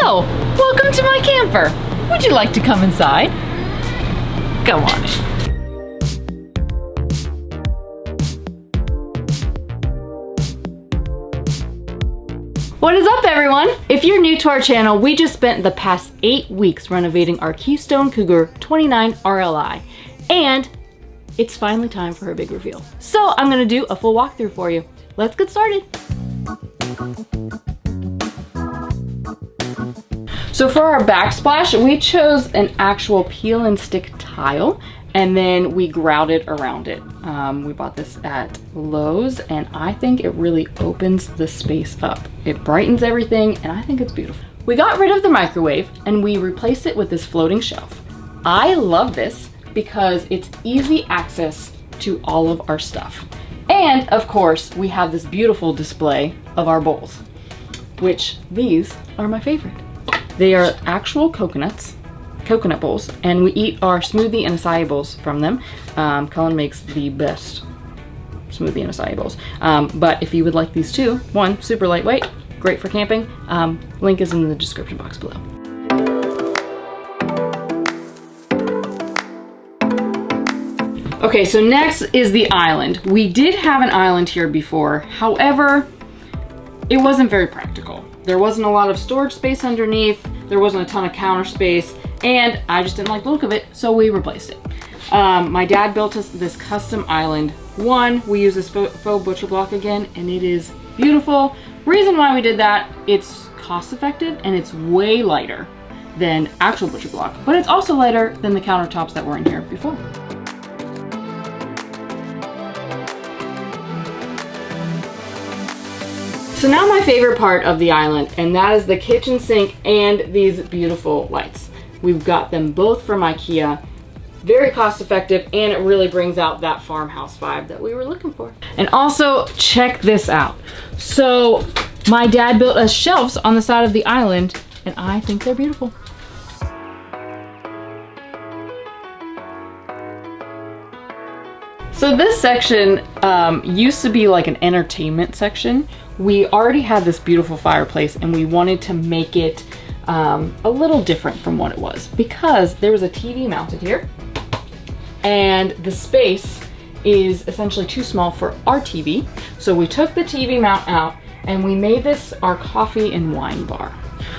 Hello, welcome to my camper. Would you like to come inside? Come on in. What is up, everyone? If you're new to our channel, we just spent the past 8 weeks renovating our Keystone Cougar 29 RLI, and it's finally time for a big reveal. So I'm gonna do a full walkthrough for you. Let's get started. So for our backsplash, we chose an actual peel and stick tile, and then we grouted around it. We bought this at Lowe's, and I think it really opens the space up. It brightens everything, and I think it's beautiful. We got rid of the microwave, and we replaced it with this floating shelf. I love this because it's easy access to all of our stuff. And of course, we have this beautiful display of our bowls, which these are my favorite. They are actual coconut bowls, and we eat our smoothie and acai bowls from them. Cullen makes the best smoothie and acai bowls. But if you would like these too, one, super lightweight, great for camping. Link is in the description box below. Okay, so next is the island. We did have an island here before, however, it wasn't very practical. There wasn't a lot of storage space underneath, there wasn't a ton of counter space, and I just didn't like the look of it, so we replaced it. My dad built us this custom island. One, we use this faux butcher block again, and it is beautiful. Reason why we did that, it's cost effective and it's way lighter than actual butcher block, but it's also lighter than the countertops that were in here before. So now my favorite part of the island, and that is the kitchen sink and these beautiful lights. We've got them both from IKEA. Very cost effective, and it really brings out that farmhouse vibe that we were looking for. And also, check this out. So my dad built us shelves on the side of the island, and I think they're beautiful. So this section used to be like an entertainment section. We already had this beautiful fireplace, and we wanted to make it a little different from what it was, because there was a TV mounted here, and the space is essentially too small for our TV. So we took the TV mount out, and we made this our coffee and wine bar.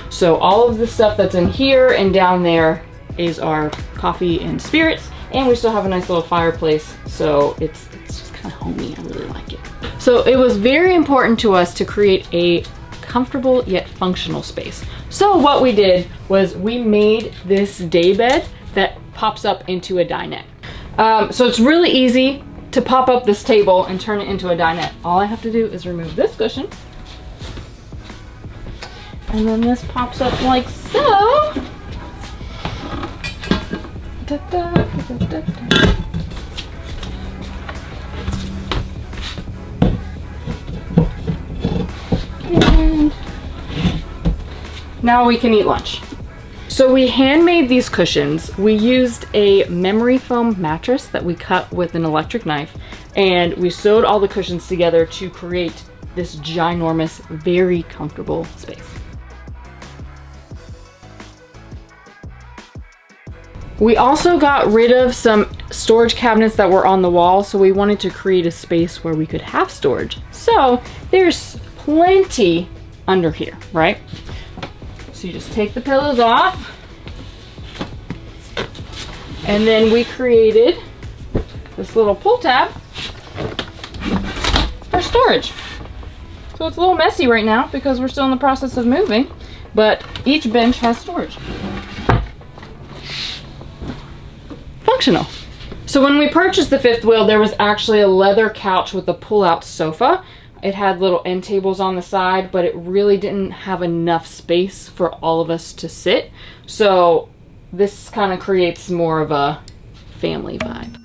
So all of the stuff that's in here and down there is our coffee and spirits, and we still have a nice little fireplace, so it's just kind of homey. I really like it. So it was very important to us to create a comfortable yet functional space. So what we did was we made this day bed that pops up into a dinette. So it's really easy to pop up this table and turn it into a dinette. All I have to do is remove this cushion, and then this pops up like so. Da, da, da, da, da. And now we can eat lunch. So we handmade these cushions. We used a memory foam mattress that we cut with an electric knife, and we sewed all the cushions together to create this ginormous, very comfortable space. We also got rid of some storage cabinets that were on the wall, so we wanted to create a space where we could have storage. So there's plenty under here, right? So you just take the pillows off, and then we created this little pull tab for storage. So it's a little messy right now because we're still in the process of moving, but each bench has storage. Functional. So when we purchased the fifth wheel, there was actually a leather couch with a pull-out sofa. It had little end tables on the side, but it really didn't have enough space for all of us to sit. So this kind of creates more of a family vibe.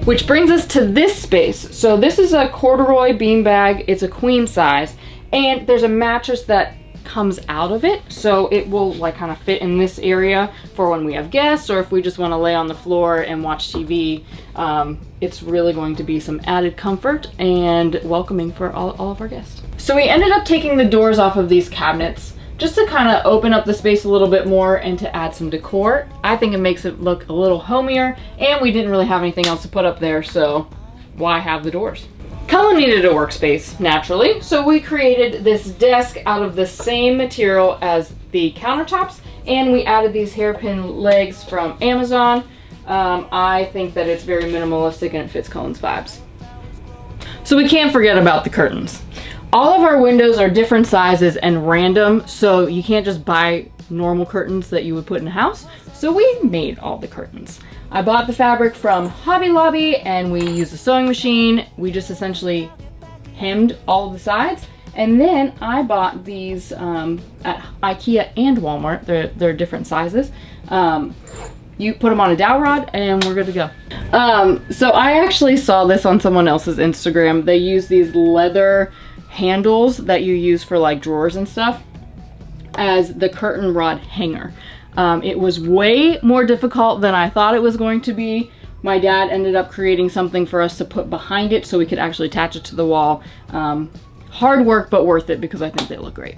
Which brings us to this space. So this is a corduroy beanbag. It's a queen size, and there's a mattress that comes out of it, so it will like kind of fit in this area for when we have guests, or if we just want to lay on the floor and watch TV. it's really going to be some added comfort and welcoming for all of our guests. So we ended up taking the doors off of these cabinets just to kind of open up the space a little bit more and to add some decor. I think it makes it look a little homier, and we didn't really have anything else to put up there, so why have the doors? Cullen needed a workspace, naturally, so we created this desk out of the same material as the countertops, and we added these hairpin legs from Amazon. I think that it's very minimalistic and it fits Cullen's vibes. So we can't forget about the curtains. All of our windows are different sizes and random, so you can't just buy normal curtains that you would put in a house. So we made all the curtains. I bought the fabric from Hobby Lobby and we used a sewing machine. We just essentially hemmed all of the sides. And then I bought these at IKEA and Walmart. They're different sizes. You put them on a dowel rod and we're good to go. So I actually saw this on someone else's Instagram. They use these leather handles that you use for like drawers and stuff as the curtain rod hanger. It was way more difficult than I thought it was going to be. My dad ended up creating something for us to put behind it so we could actually attach it to the wall. Hard work, but worth it because I think they look great.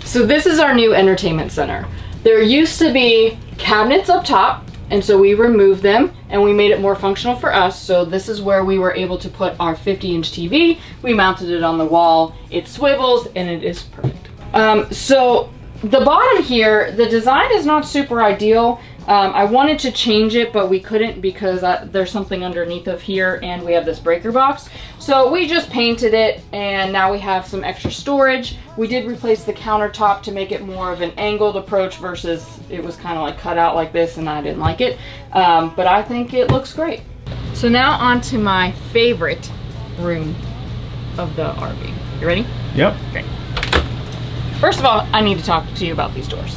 So this is our new entertainment center. There used to be cabinets up top, and so we removed them and we made it more functional for us. So this is where we were able to put our 50-inch TV. We mounted it on the wall. It swivels and it is perfect. So the bottom here, the design is not super ideal. I wanted to change it, but we couldn't because there's something underneath of here and we have this breaker box. So we just painted it and now we have some extra storage. We did replace the countertop to make it more of an angled approach versus it was kind of like cut out like this and I didn't like it. But I think it looks great. So now on to my favorite room of the RV. You ready? Yep. Great. First of all, I need to talk to you about these doors.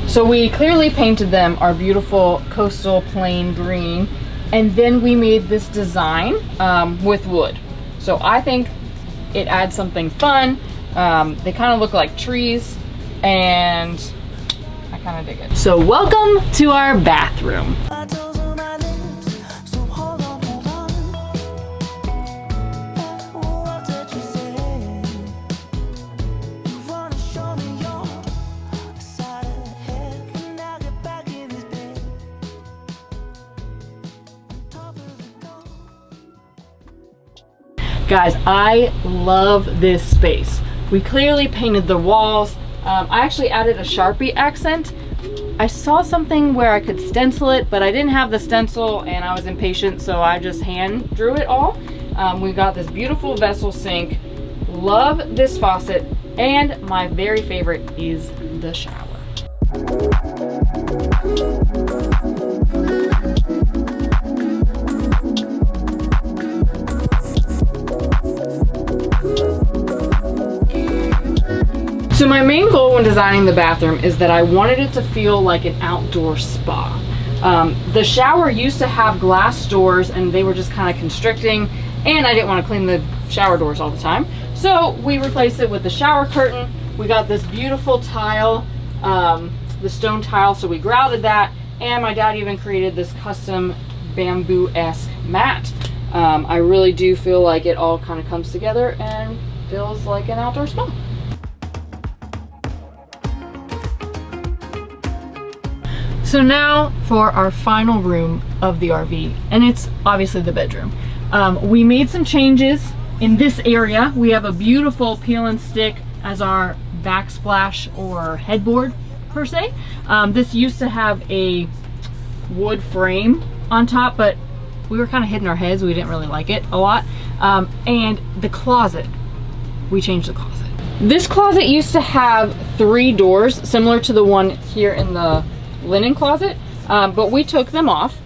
So we clearly painted them our beautiful coastal plain green, and then we made this design with wood. So I think it adds something fun. They kind of look like trees, and I kind of dig it. So welcome to our bathroom. Guys, I love this space. We clearly painted the walls. I actually added a Sharpie accent. I saw something where I could stencil it, but I didn't have the stencil and I was impatient, so I just hand drew it all. We got this beautiful vessel sink. Love this faucet, and my very favorite is the shower. So my main goal when designing the bathroom is that I wanted it to feel like an outdoor spa. The shower used to have glass doors and they were just kind of constricting, and I didn't want to clean the shower doors all the time. So we replaced it with the shower curtain. We got this beautiful tile, the stone tile, so we grouted that, and my dad even created this custom bamboo-esque mat. I really do feel like it all kind of comes together and feels like an outdoor spa. So now for our final room of the RV, and it's obviously the bedroom. We made some changes in this area. We have a beautiful peel and stick as our backsplash or headboard per se. This used to have a wood frame on top, but we were kind of hitting our heads. We didn't really like it a lot. And the closet, we changed the closet. This closet used to have 3 doors, similar to the one here in the linen closet, but we took them off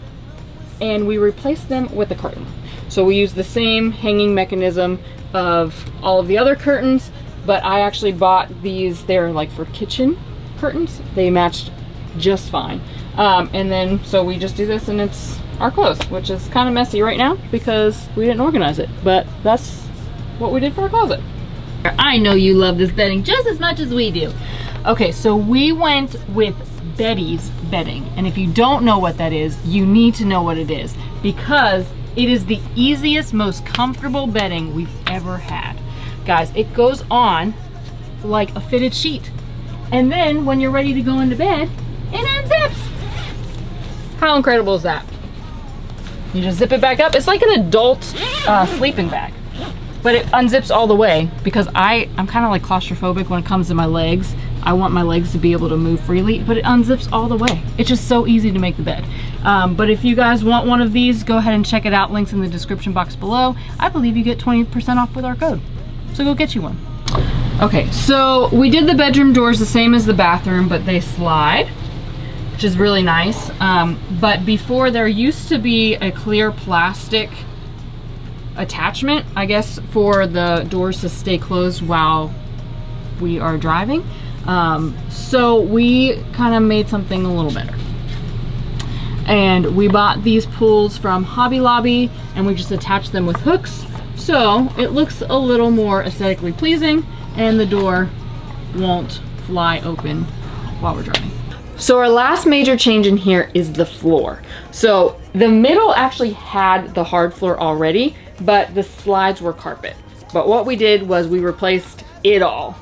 and we replaced them with a curtain. So we used the same hanging mechanism of all of the other curtains, but I actually bought these. They're like for kitchen curtains. They matched just fine. And then so we just do this and it's our clothes, which is kind of messy right now because we didn't organize it, but that's what we did for our closet. I know you love this bedding just as much as we do. Okay, so we went with Betty's bedding, and if you don't know what that is, you need to know what it is, because it is the easiest, most comfortable bedding we've ever had. Guys, it goes on like a fitted sheet, and then when you're ready to go into bed, it unzips. How incredible is that? You just zip it back up. It's like an adult sleeping bag, but it unzips all the way, because I'm kind of like claustrophobic when it comes to my legs. I want my legs to be able to move freely, but it unzips all the way. It's just so easy to make the bed. But if you guys want one of these, go ahead and check it out. Links in the description box below. I believe you get 20% off with our code. So go get you one. Okay, so we did the bedroom doors the same as the bathroom, but they slide, which is really nice. But before, there used to be a clear plastic attachment, I guess, for the doors to stay closed while we are driving. So we kind of made something a little better. And we bought these pulls from Hobby Lobby, and we just attached them with hooks. So it looks a little more aesthetically pleasing, and the door won't fly open while we're driving. So our last major change in here is the floor. So the middle actually had the hard floor already, but the slides were carpet. But what we did was we replaced it all.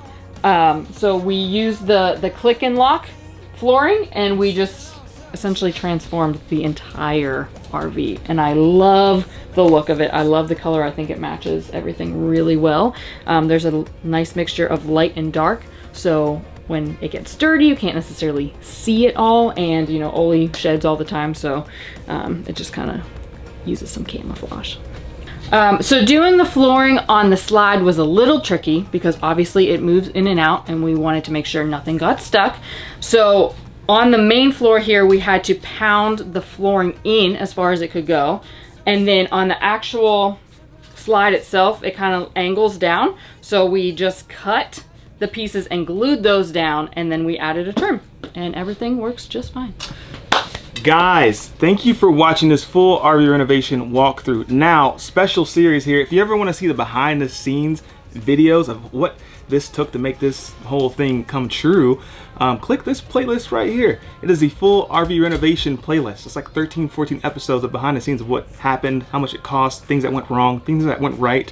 So we used the click and lock flooring, and we just essentially transformed the entire RV, and I love the look of it. I love the color. I think it matches everything really well. There's a nice mixture of light and dark, so when it gets dirty, you can't necessarily see it all, and you know, Oly sheds all the time, so it just kind of uses some camouflage. So doing the flooring on the slide was a little tricky, because obviously it moves in and out, and we wanted to make sure nothing got stuck. So on the main floor here, we had to pound the flooring in as far as it could go. And then on the actual slide itself, it kind of angles down. So we just cut the pieces and glued those down, and then we added a trim, and everything works just fine. Guys, thank you for watching this full RV renovation walkthrough. Now, special series here. If you ever want to see the behind the scenes videos of what this took to make this whole thing come true, click this playlist right here. It is the full RV renovation playlist. It's like 13, 14 episodes of behind the scenes of what happened, how much it cost, things that went wrong, things that went right.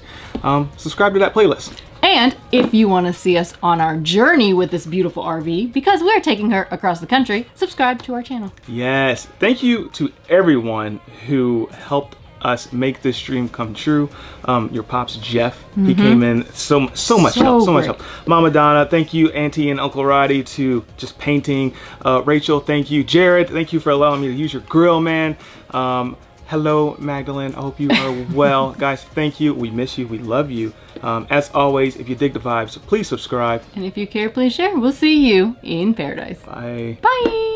Subscribe to that playlist. And if you want to see us on our journey with this beautiful RV, because we're taking her across the country, subscribe to our channel. Yes, thank you to everyone who helped us make this dream come true. Your pops Jeff, he came in so much help. Mama Donna, thank you. Auntie and Uncle Roddy to just painting. Rachel, thank you. Jared, thank you for allowing me to use your grill, man. Hello Magdalene, I hope you are well. Guys, thank you. We miss you, we love you. As always, if you dig the vibes, please subscribe, and if you care, please share. We'll see you in paradise. Bye. Bye.